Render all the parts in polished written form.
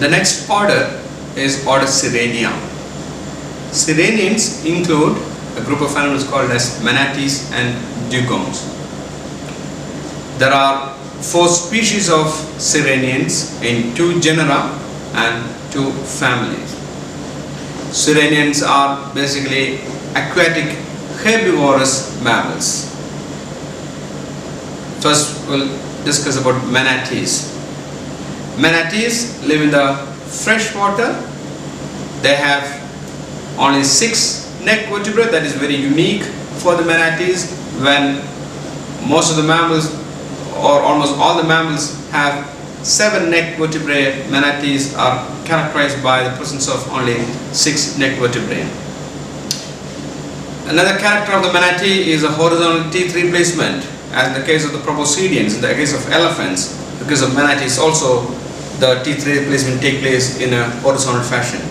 The next order is order Sirenia. Sirenians include a group of animals called as manatees and dugongs. There are 4 species of Sirenians in 2 genera and 2 families. Sirenians are basically aquatic herbivorous mammals. First we'll discuss about manatees. Manatees live in the fresh water. They have only 6 neck vertebrae. That is very unique for the manatees, when most of the mammals or almost all the mammals have 7 neck vertebrae. Manatees are characterized by the presence of only 6 neck vertebrae. Another character of the manatee is a horizontal teeth replacement, as in the case of the proboscideans. In the case of elephants, because of manatees also, the teeth replacement take place in a horizontal fashion.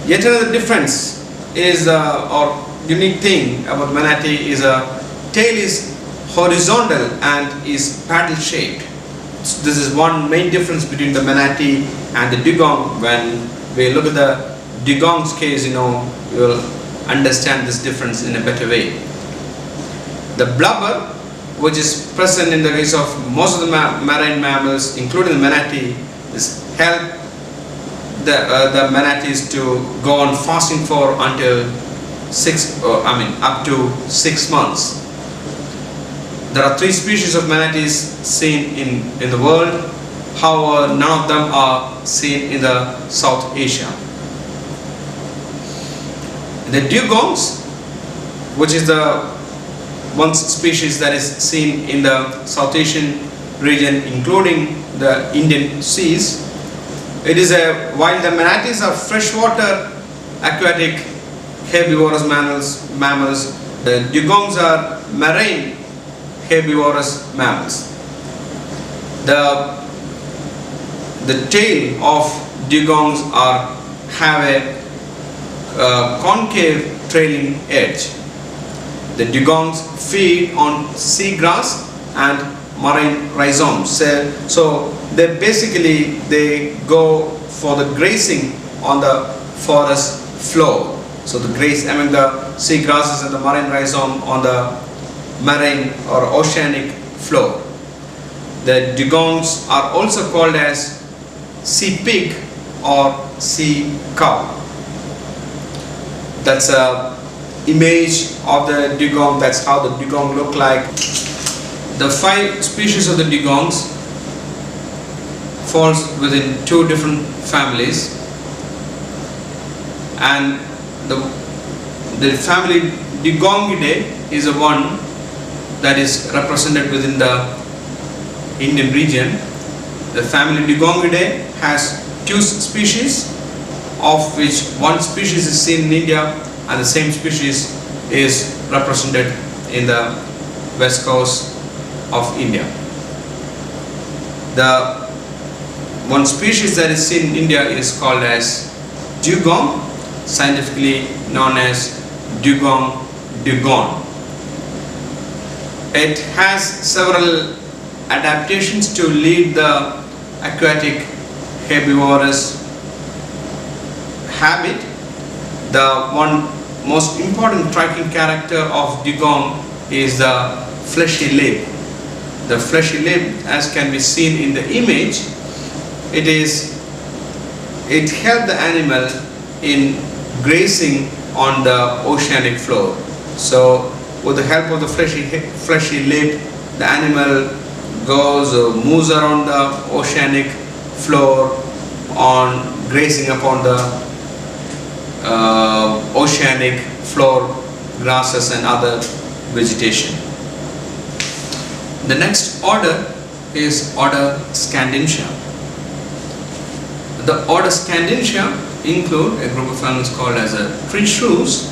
Yet another difference is, or unique thing about manatee is, tail is horizontal and is paddle shaped. So this is one main difference between the manatee and the dugong. When we look at the dugong's case, you will understand this difference in a better way. The blubber, which is present in the case of most of the marine mammals, including the manatee, is help the manatees to go on fasting for until up to 6 months. There are 3 species of manatees seen in the world. However, none of them are seen in the South Asia. The dugongs, which is the one species that is seen in the South Asian region, including the Indian seas. While the manatees are freshwater aquatic herbivorous mammals, the dugongs are marine herbivorous mammals. The tail of dugongs have a concave trailing edge. The dugongs feed on seagrass and marine rhizomes. So they go for the grazing on the forest floor. So the graze among the seagrasses and the marine rhizome on the marine or oceanic floor. The dugongs are also called as sea pig or sea cow. That's a image of the dugong. That's how the dugong look like. The 5 species of the dugongs falls within 2 different families, and the family Dugongidae is the one that is represented within the Indian region. The family Dugongidae has 2 species, of which 1 species is seen in India and the same species is represented in the west coast of India. The 1 species that is seen in India is called as dugong, scientifically known as dugong dugon. It has several adaptations to lead the aquatic herbivorous habit. The one most important striking character of dugong is the fleshy lip. The fleshy lip, as can be seen in the image, it helps the animal in grazing on the oceanic floor. So with the help of the fleshy lip, the animal moves around the oceanic floor on grazing upon the oceanic floor grasses and other vegetation. The next order is order Scandentia. The order Scandentia include a group of animals called as tree shrews,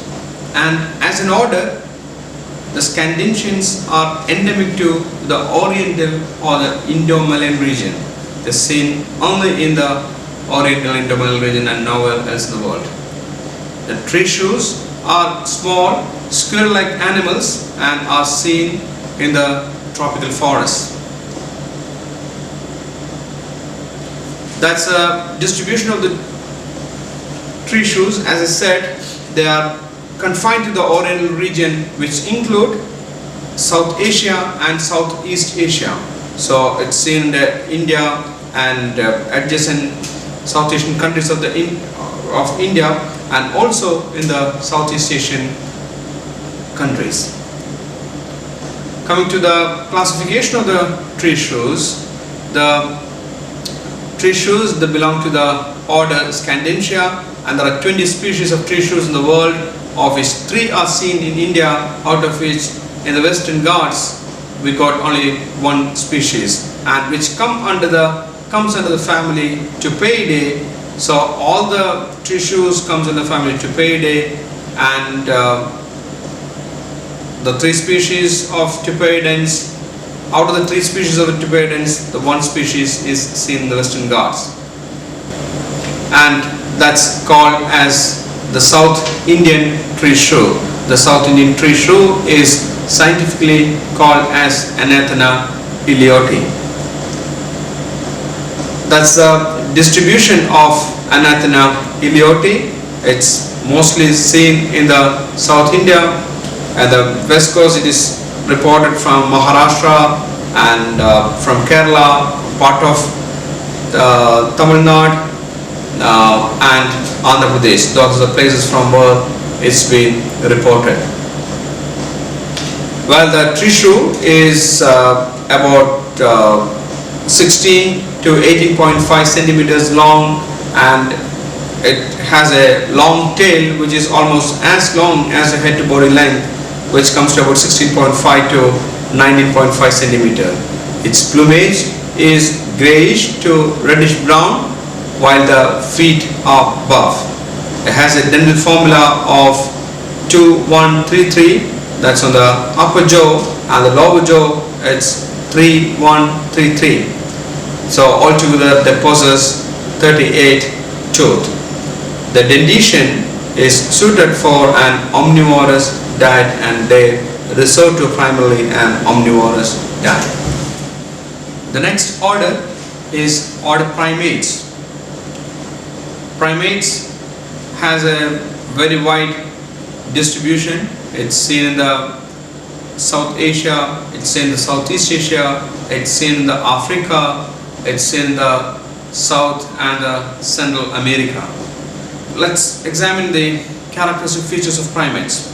and as an order, the Scandentians are endemic to the Oriental or the Indo-Malayan region. They're seen only in the Oriental Indo-Malayan region and nowhere else in the world. The tree shrews are small squirrel-like animals and are seen in the tropical forests. That's a distribution of the tree shrews. As I said, they are confined to the oriental region, which include South Asia and Southeast Asia. So it's in India and adjacent South Asian countries of India, and also in the Southeast Asian countries. Coming to the classification of the tree shrews, the tree shrews, they belong to the order Scandentia, and there are 20 species of tree shrews in the world, of which 3 are seen in India, out of which in the Western Ghats we got only 1 species, and which comes under the family Tupeidae. So all the tree shrews comes under the family Tupeidae, and the 3 species of Tupeidans, out of the 3 species of Tupeidans, the 1 species is seen in the Western Ghats, and that's called as the South Indian tree shrew. The South Indian tree shrew is scientifically called as Anathena elioti. That's the distribution of Anathena elioti. It's mostly seen in the South India. At the west coast, it is reported from Maharashtra and from Kerala, part of Tamil Nadu and Andhra Pradesh. Those are the places from where it's been reported. Well, the tree shrew is about 16 to 18.5 centimeters long, and it has a long tail which is almost as long as the head to body length, which comes to about 16.5 to 19.5 centimeter. Its plumage is grayish to reddish brown, while the feet are buff. It has a dental formula of 2133, that's on the upper jaw, and the lower jaw it's 3133. So altogether they possess 38 teeth. The dentition is suited for an omnivorous diet, and they resort to primarily an omnivorous diet. The next order is order Primates. Primates has a very wide distribution. It's seen in the South Asia, it's seen in the Southeast Asia, it's seen in the Africa, it's seen in the South and the Central America. Let's examine the characteristic features of primates.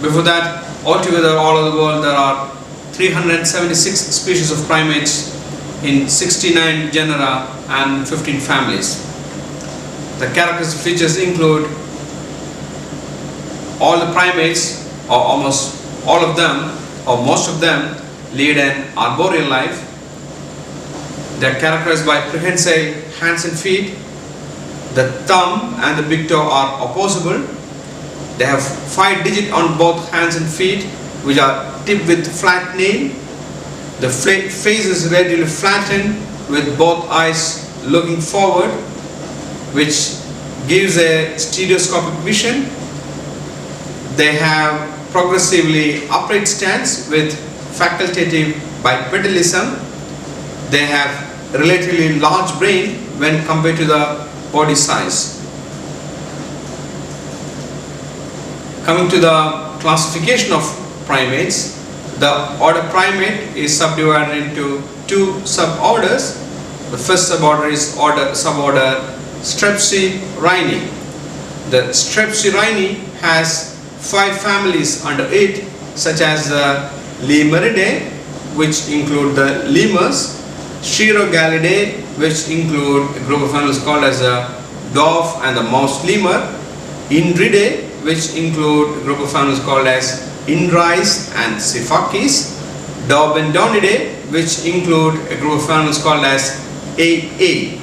Before that, altogether all over the world there are 376 species of primates in 69 genera and 15 families. The characteristic features include all the primates, or almost all of them, or most of them, lead an arboreal life. They are characterized by prehensile hands and feet. The thumb and the big toe are opposable. They have 5 digits on both hands and feet, which are tipped with flat nail. The face is relatively flattened with both eyes looking forward, which gives a stereoscopic vision. They have progressively upright stance with facultative bipedalism. They have relatively large brain when compared to the body size. Coming to the classification of primates, the order Primate is subdivided into 2 suborders. The first suborder is suborder Strepsirrhini. The Strepsirrhini has 5 families under it, such as the Lemuridae, which include the lemurs, Chirogalidae, which include a group of animals called as the dwarf and the mouse lemur, Indridae, which include a group of animals called as Indrice and Siphakis, Daubendonidae, which include a group of animals called as AA.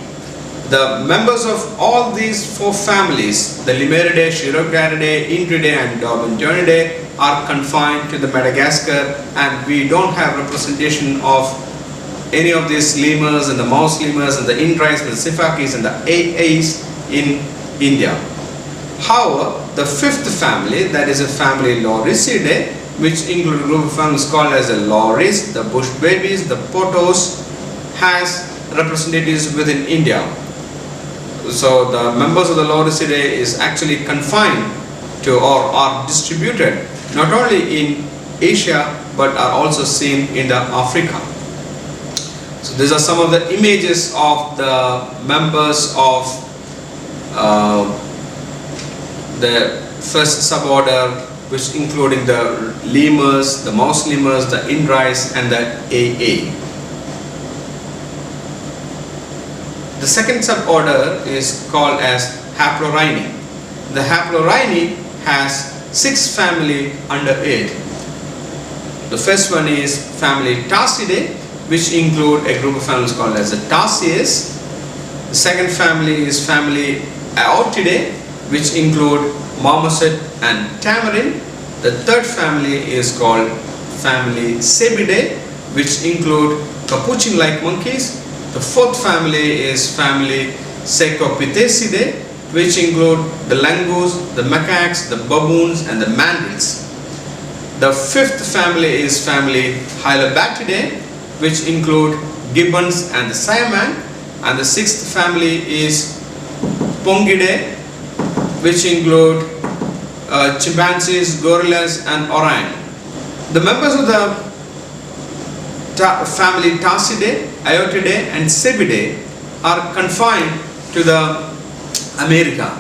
The members of all these 4 families, the Lemuridae, Chirogalidae, Indridae and Daubendonidae, are confined to the Madagascar, and we don't have representation of any of these lemurs and the mouse lemurs and the Indrice and the Siphakis and the AAs in India. However, the 5th family, that is a family Lorisidae, which include a group of families called as the loris, the bush babies, the potos, has representatives within India. So the members of the Lorisidae is actually confined to or are distributed not only in Asia but are also seen in the Africa. So these are some of the images of the members of the first suborder, which including the lemurs, the mouse lemurs, the indrites and the AA. The second suborder is called as Haplorhini. The Haplorhini has 6 family under it. The first one is family Tarsidae, which include a group of animals called as the Tarsiers. The second family is family Aortidae, which include marmoset and tamarin. The third family is called family Cebidae, which include capuchin-like monkeys. The fourth family is family Cercopithecidae, which include the langurs, the macaques, the baboons and the mandrills. The fifth family is family Hylobatidae, which include gibbons and the siaman. And the sixth family is Pongidae, which include chimpanzees, gorillas and orang. The members of the family Tarsidae, Aortidae and Cebidae are confined to the America.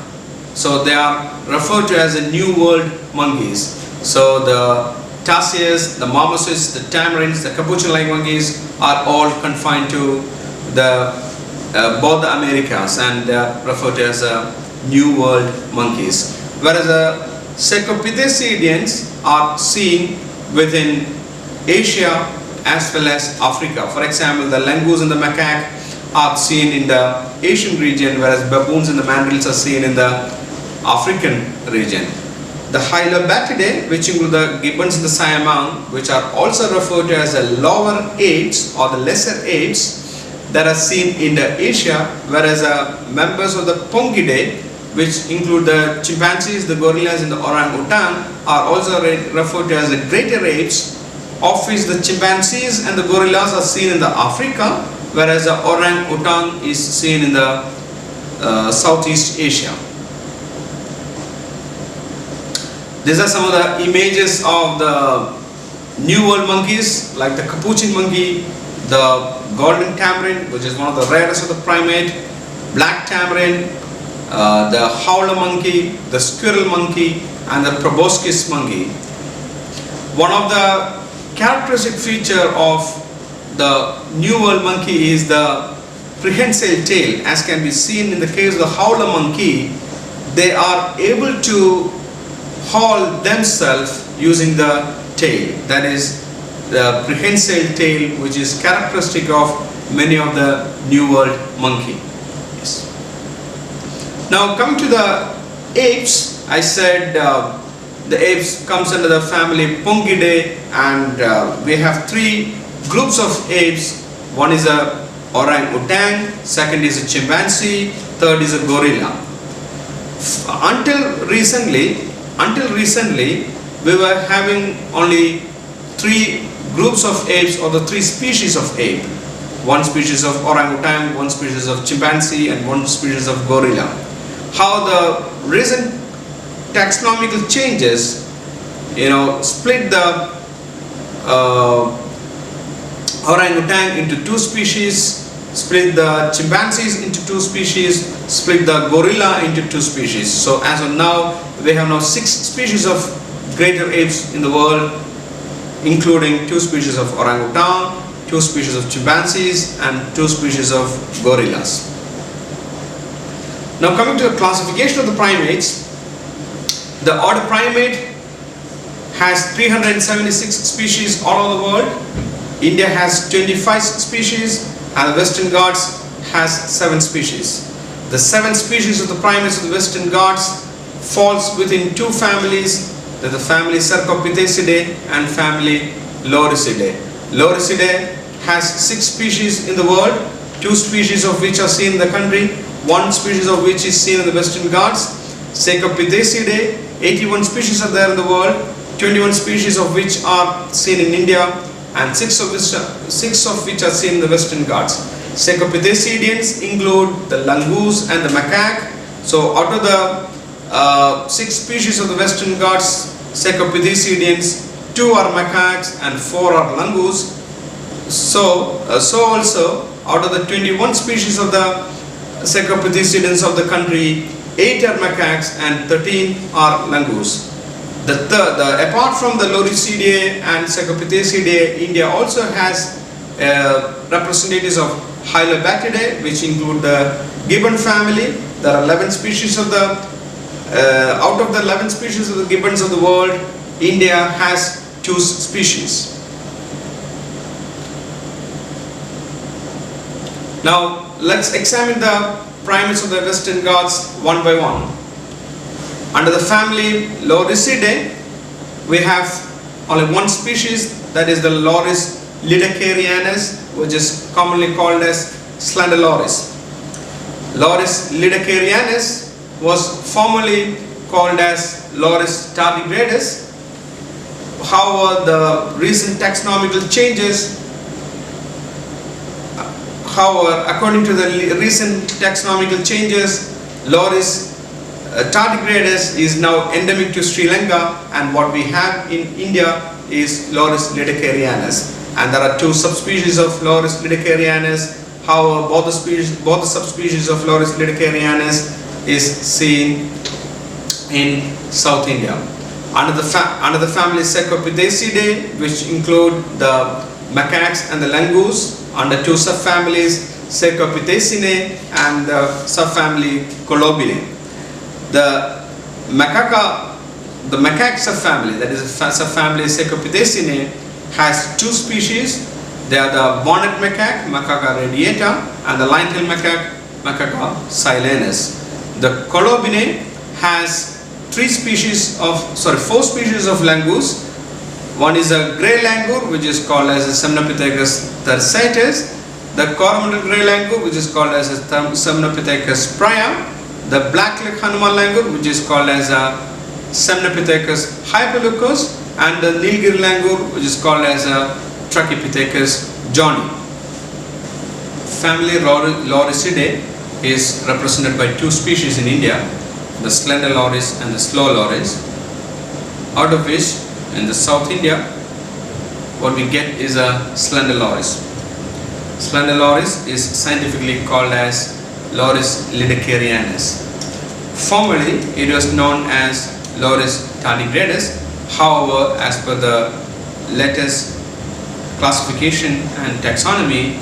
So they are referred to as the New World monkeys. So the Tarsiers, the marmosets, the tamarins, the capuchin-like monkeys are all confined to the both the Americas, and they are referred to as New World monkeys. Whereas the Cercopithecidians are seen within Asia as well as Africa. For example, the langurs and the macaque are seen in the Asian region, whereas baboons and the mandrills are seen in the African region. The Hylobatidae, which include the gibbons and the siaman, which are also referred to as the lower apes or the lesser apes, that are seen in the Asia, whereas members of the Pongidae, which include the chimpanzees, the gorillas and the orangutan, are also referred to as the greater apes, of which the chimpanzees and the gorillas are seen in the Africa, whereas the orangutan is seen in the Southeast Asia. These are some of the images of the New World monkeys, like the capuchin monkey, the golden tamarin, which is one of the rarest of the primate, black tamarin, the howler monkey, the squirrel monkey and the proboscis monkey. One of the characteristic feature of the New World monkey is the prehensile tail. As can be seen in the case of the howler monkey, they are able to haul themselves using the tail. That is the prehensile tail, which is characteristic of many of the New World monkey. Yes. Now coming to the apes, I said the apes comes under the family Pongidae, and we have 3 groups of apes. One is a orangutan, second is a chimpanzee, third is a gorilla. Until recently we were having only 3 groups of apes, or the 3 species of ape. One species of orangutan, one species of chimpanzee and one species of gorilla. How the recent taxonomical changes, split the orangutan into 2 species, split the chimpanzees into 2 species, split the gorilla into 2 species. So as of now, we have now 6 species of greater apes in the world, including 2 species of orangutan, 2 species of chimpanzees and 2 species of gorillas. Now coming to the classification of the primates, the order primate has 376 species all over the world. India has 25 species and the Western Ghats has 7 species. The 7 species of the primates of the Western Ghats falls within 2 families, that the family Cercopithecidae and family Lorisidae. Lorisidae has 6 species in the world, 2 species of which are seen in the country, 1 species of which is seen in the Western Ghats. Cercopithecidae, 81 species are there in the world, 21 species of which are seen in India and 6 of which are seen in the Western Ghats. Secopithecidians include the langoose and the macaque. So out of the 6 species of the Western Ghats Secopithecidians, 2 are macaques and 4 are langoose. So also out of the 21 species of the Secopithecidians of the country, 8 are macaques and 13 are langoose. Apart from the Lorisidae and Secopithecidae, India also has representatives of Hylobatidae, which include the gibbon family. There are 11 species of the out of the 11 species of the gibbons of the world, India has 2 species. Now let's examine the primates of the Western Ghats one by one. Under the family Lorisidae, we have only one species, that is the Loris lidacarianus, which is commonly called as slender loris. Loris lidacarianus was formerly called as Loris tardigradus. However, the recent taxonomical changes, according to the recent taxonomical changes, Loris tardigradus is now endemic to Sri Lanka, and what we have in India is Loris lidacarianus. And there are 2 subspecies of Loris lidacarianus. However, both the subspecies of Loris lidacarianus is seen in South India. Under the family Secopithecidae, which include the macaques and the langoose, under 2 subfamilies, Secopithecinae and the subfamily Colobinae. The macaque subfamily, that is subfamily Secopithecinae, has 2 species. They are the bonnet macaque, Macaca radiata, and the line-tail macaque, Macaca silenus. The Colobinae has 4 species of langoose. One is a grey langur, which is called as a Semnopithecus thyrsites. The coromandel grey langur, which is called as a Semnopithecus priam. The black-leg Hanuman langur, which is called as a Semnopithecus hyperleucus, and the Nilgiri langur, which is called as a Trachypithecus johni. Family Lorisidae is represented by 2 species in India, the slender loris and the slow loris, out of which in the South India what we get is a slender loris. Slender loris is scientifically called as Loris lidacarianus. Formerly it was known as Loris tardigradus. However, as per the latest classification and taxonomy,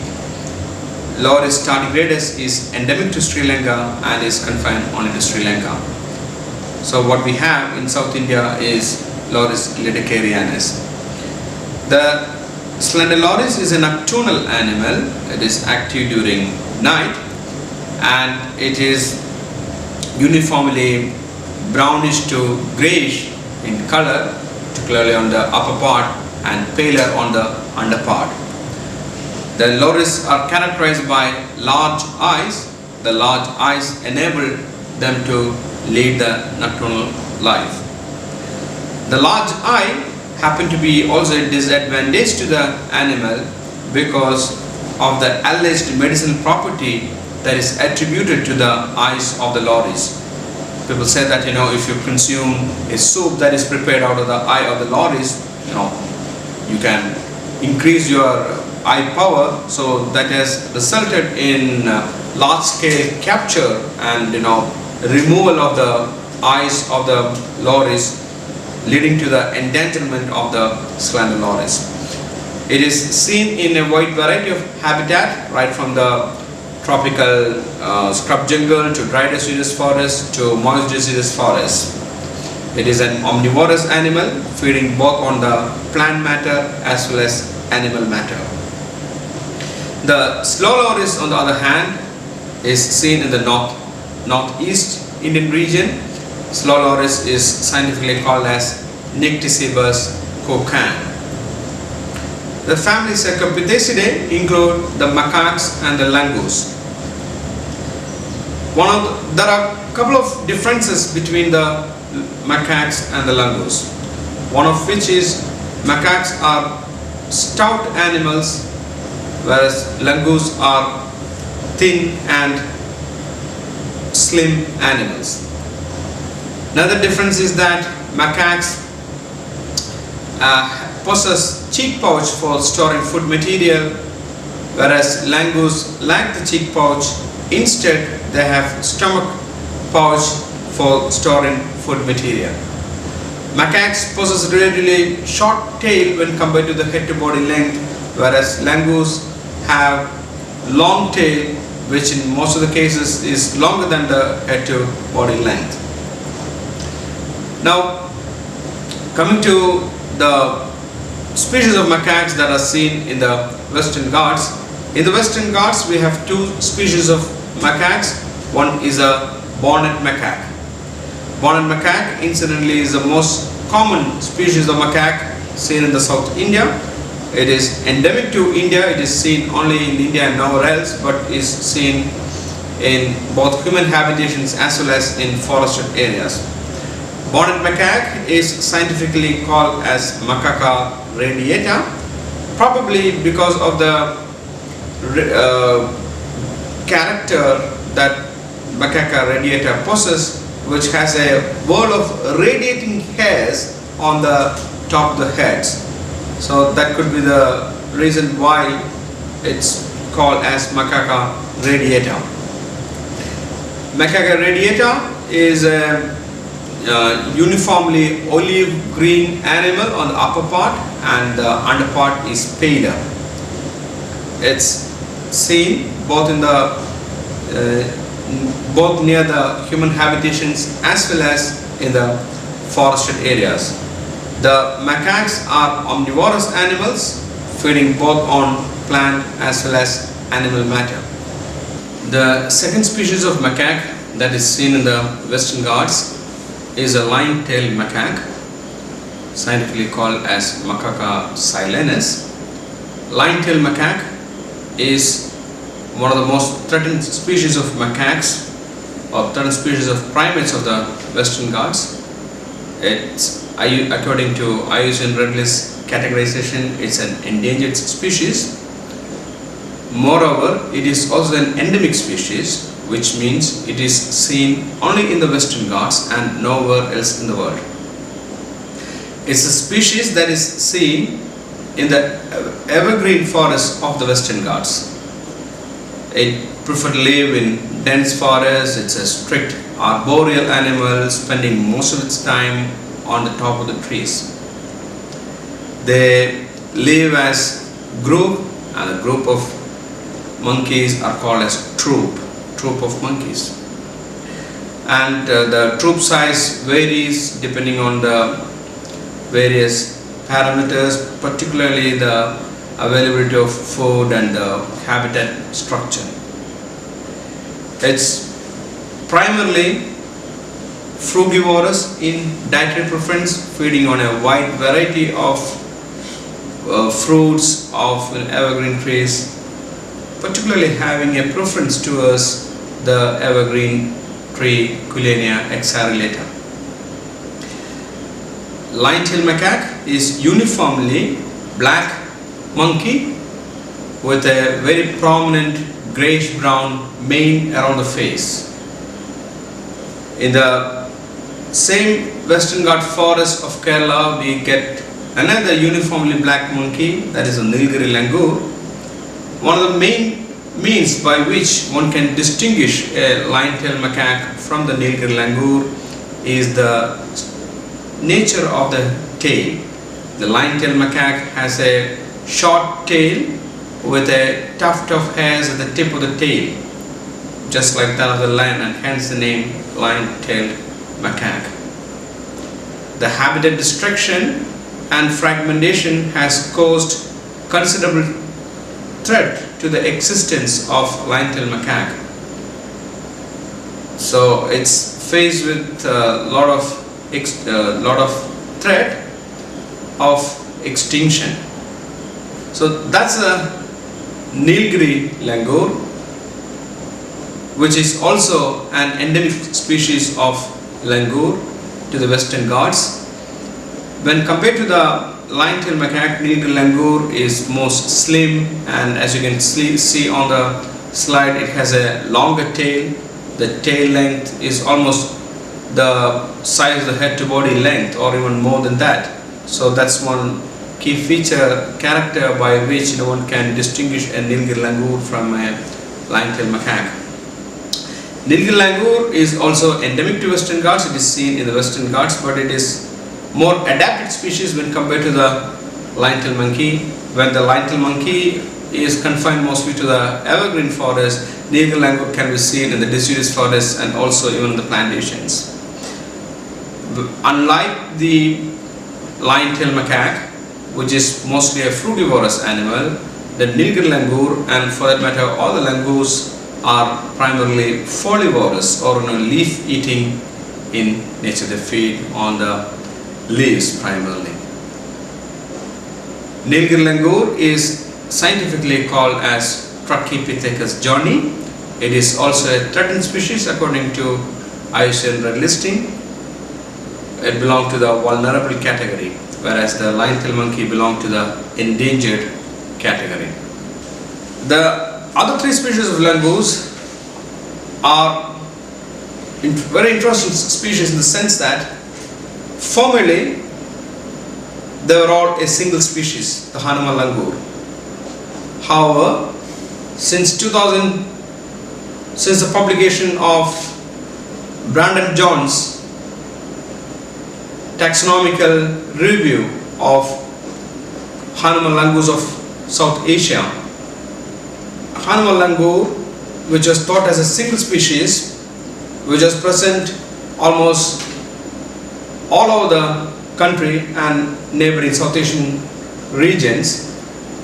Loris tardigradus is endemic to Sri Lanka and is confined only to Sri Lanka. So what we have in South India is Loris lidacarianus. The slender loris is a nocturnal animal. It is active during night, and it is uniformly brownish to grayish in color, particularly on the upper part, and paler on the under part. The loris are characterized by large eyes. The large eyes enable them to lead the nocturnal life. The large eye happen to be also a disadvantage to the animal because of the alleged medicinal property that is attributed to the eyes of the loris. People say that if you consume a soup that is prepared out of the eye of the loris, you can increase your eye power. So that has resulted in large scale capture and removal of the eyes of the loris, leading to the endangerment of the slender loris. It is seen in a wide variety of habitat, right from the tropical scrub jungle to dry deciduous forest to moist deciduous forest. It is an omnivorous animal, feeding both on the plant matter as well as animal matter. The slow loris, on the other hand, is seen in the northeast Indian region. Slow loris is scientifically called as Nycticebus cocan. The family Secopithecidae include the macaques and the langoose. There are a couple of differences between the macaques and the langoose. One of which is macaques are stout animals, whereas langoose are thin and slim animals. Another difference is that macaques possess cheek pouch for storing food material, whereas langurs lack the cheek pouch. Instead, they have stomach pouch for storing food material. Macaques possess relatively short tail when compared to the head to body length, whereas langurs have long tail, which in most of the cases is longer than the head to body length. Now, coming to the species of macaques that are seen in the Western Ghats. In the Western Ghats, we have two species of macaques. One is a bonnet macaque. Bonnet macaque, incidentally, is the most common species of macaque seen in the South India. It is endemic to India. It is seen only in India and nowhere else, but is seen in both human habitations as well as in forested areas. Bonnet macaque is scientifically called as Macaca radiata, probably because of the character that Macaca radiata possesses, which has a wall of radiating hairs on the top of the heads. So that could be the reason why it's called as Macaca radiata. Macaca radiata is a uniformly olive green animal on the upper part, and the under part is paler. It's seen both in the both near the human habitations as well as in the forested areas. The macaques are omnivorous animals, feeding both on plant as well as animal matter. The second species of macaque that is seen in the Western Ghats is a line-tailed macaque, scientifically called as Macaca silenus. Line-tailed macaque is one of the most threatened species of macaques or threatened species of primates of the Western Ghats. It's, according to IUCN Red List categorization, it's an endangered species. Moreover, it is also an endemic species, which means it is seen only in the Western Ghats and nowhere else in the world. It's a species that is seen in the evergreen forests of the Western Ghats. It prefers to live in dense forests. It's a strict arboreal animal, spending most of its time on the top of the trees. They live as group, and a group of monkeys are called as troop of monkeys. And the troop size varies depending on the various parameters, particularly the availability of food and the habitat structure. It's primarily frugivorous in dietary preference, feeding on a wide variety of fruits of evergreen trees, particularly having a preference towards the evergreen tree Culenia exarillata. Line-tailed macaque is uniformly black monkey with a very prominent grayish-brown mane around the face. In the same Western Ghat forest of Kerala, we get another uniformly black monkey, that is a Nilgiri langur. One of the main means by which one can distinguish a line-tailed macaque from the Nilgiri langur is the nature of the tail. The line-tailed macaque has a short tail with a tuft of hairs at the tip of the tail, just like that of the lion, and hence the name line-tailed macaque. The habitat destruction and fragmentation has caused considerable threat to the existence of line-tailed macaque. So it's faced with a lot of threat of extinction. So that's a Nilgiri langur, which is also an endemic species of langur to the Western Ghats. When compared to the line-tailed macaque, Nilgiri langur is most slim, and as you can see on the slide, it has a longer tail. The tail length is almost the size of the head to body length, or even more than that. So that's one key feature, character by which one can distinguish a Nilgiri langur from a lion-tailed macaque. Nilgiri langur is also endemic to Western Ghats. It is seen in the Western Ghats, but it is more adapted species when compared to the lion-tailed monkey. When the lion-tailed monkey is confined mostly to the evergreen forest, Nilgiri langur can be seen in the deciduous forests and also even in the plantations. Unlike the lion-tailed macaque, which is mostly a frugivorous animal, the Nilgiri langur, and for that matter all the langurs, are primarily folivorous, or leaf eating in nature. They feed on the leaves primarily. Nilgiri langur is scientifically called as Trachypithecus johni. It is also a threatened species according to IUCN Red listing. It belongs to the vulnerable category, whereas the lion-tailed monkey belongs to the endangered category. The other three species of langurs are very interesting species in the sense that formerly they were all a single species, the Hanuman langur. However, since the publication of Brandon John's taxonomical review of Hanuman langurs of South Asia, Hanuman langur, which was thought as a single species, which was present almost all over the country and neighboring South Asian regions,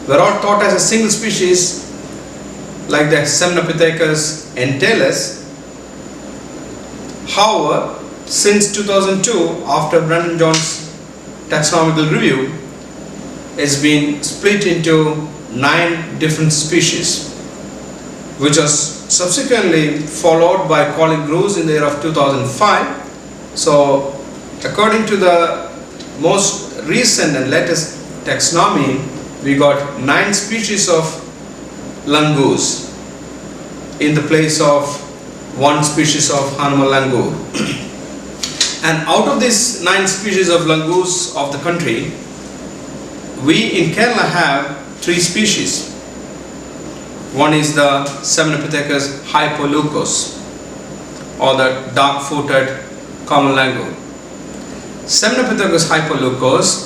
were all thought as a single species like the Semnopithecus entailus. However, since 2002, after Brandon John's taxonomical review, it's been split into 9 different species, which was subsequently followed by Colin Groves in the year of 2005. So, according to the most recent and latest taxonomy, we got 9 species of langurs in the place of 1 species of Hanuman langur. And out of these 9 species of langurs of the country, we in Kerala have 3 species. One is the Semnopithecus hypoleucos, or the dark-footed common langur. Semnopithecus hypoleucos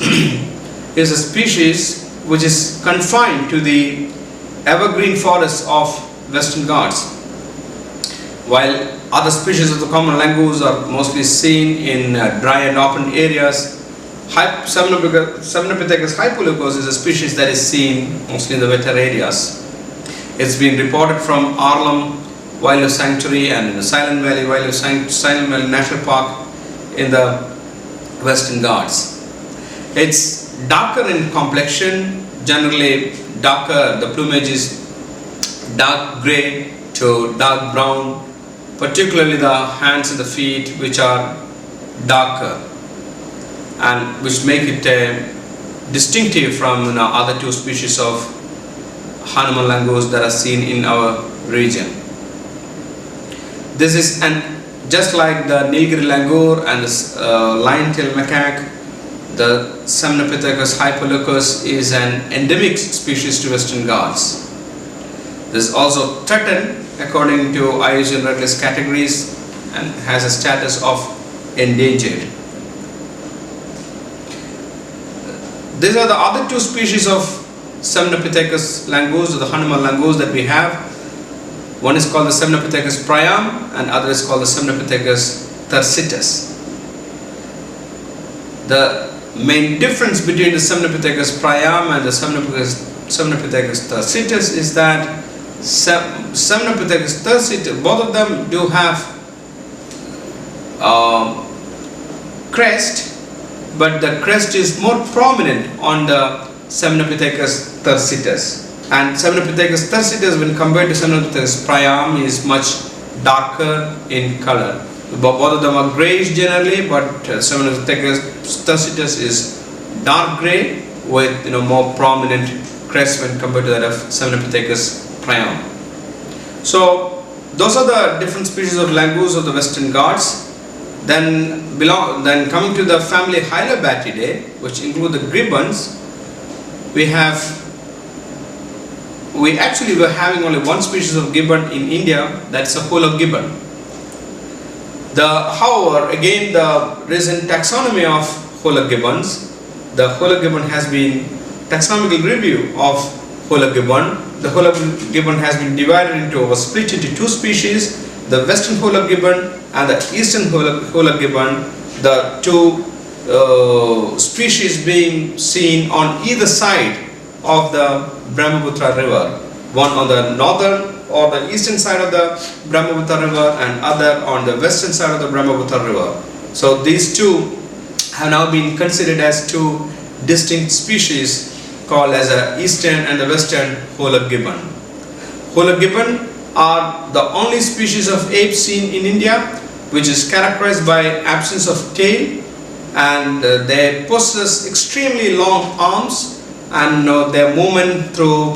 is a species which is confined to the evergreen forests of Western Ghats, while other species of the common langurs are mostly seen in dry and open areas. Semnopithecus hypoleucos is a species that is seen mostly in the wetter areas. It's been reported from Arlam Wildlife Sanctuary and in the Silent Valley National Park in the Western Ghats. It's darker in complexion, generally darker. The plumage is dark grey to dark brown, particularly the hands and the feet, which are darker and which make it distinctive from other 2 species of Hanuman langurs that are seen in our region. This is just like the Nilgiri langur and the lion-tailed macaque, the Semnopithecus hypoleucos is an endemic species to Western Ghats. This is also threatened according to IUCN Red List categories and has a status of endangered. These are the other 2 species of Semnopithecus langurs, or the Hanuman langurs that we have. One is called the Semnopithecus priam and other is called the Semnopithecus thursitus. The main difference between the Semnopithecus priam and the Semnopithecus thursitus is that Semnopithecus thursitus, both of them do have crest, but the crest is more prominent on the Semnopithecus thursitus. And Semnopithecus thursitus, when compared to Semnopithecus priam, is much darker in color. Both of them are grayish generally, but Semnopithecus thursitus is dark gray with more prominent crest when compared to that of Semnopithecus priam. So those are the different species of langours of the Western Ghats. Then coming to the family Hylobatidae, which include the gibbons, we actually were having only one species of gibbon in India, that's a Hola gibbon. However, again the recent taxonomy of Hola gibbons, the Hola gibbon has been taxonomical review of Hola gibbon. The Hola gibbon has been divided into or split into two species, the Western Hola gibbon and the Eastern Hola gibbon, the two species being seen on either side of the Brahmaputra river, one on the northern or the eastern side of the Brahmaputra river and other on the western side of the Brahmaputra river. So these two have now been considered as two distinct species called as the eastern and the western Hola gibbon. Hola gibbon are the only species of ape seen in India which is characterized by absence of tail, and they possess extremely long arms, and their movement through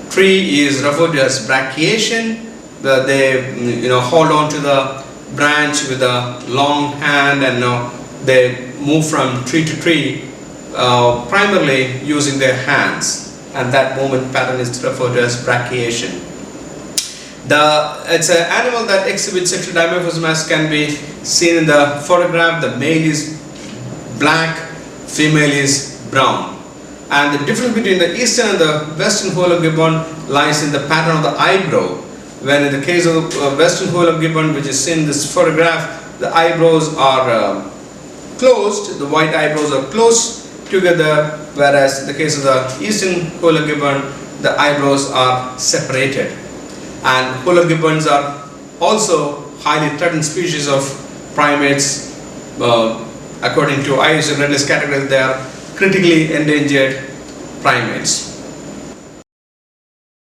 tree is referred to as brachiation. They hold on to the branch with a long hand, and they move from tree to tree primarily using their hands, and that movement pattern is referred to as brachiation. It's an animal that exhibits sexual dimorphism, as can be seen in the photograph. The male is black, female is brown. And the difference between the eastern and the western Hola gibbon lies in the pattern of the eyebrow. When in the case of the western Hola gibbon, which is seen in this photograph, the eyebrows are closed, the white eyebrows are close together, whereas in the case of the eastern Hola gibbon, the eyebrows are separated. And Hola gibbons are also highly threatened species of primates. According to IUCN Red List categories, they are critically endangered primates.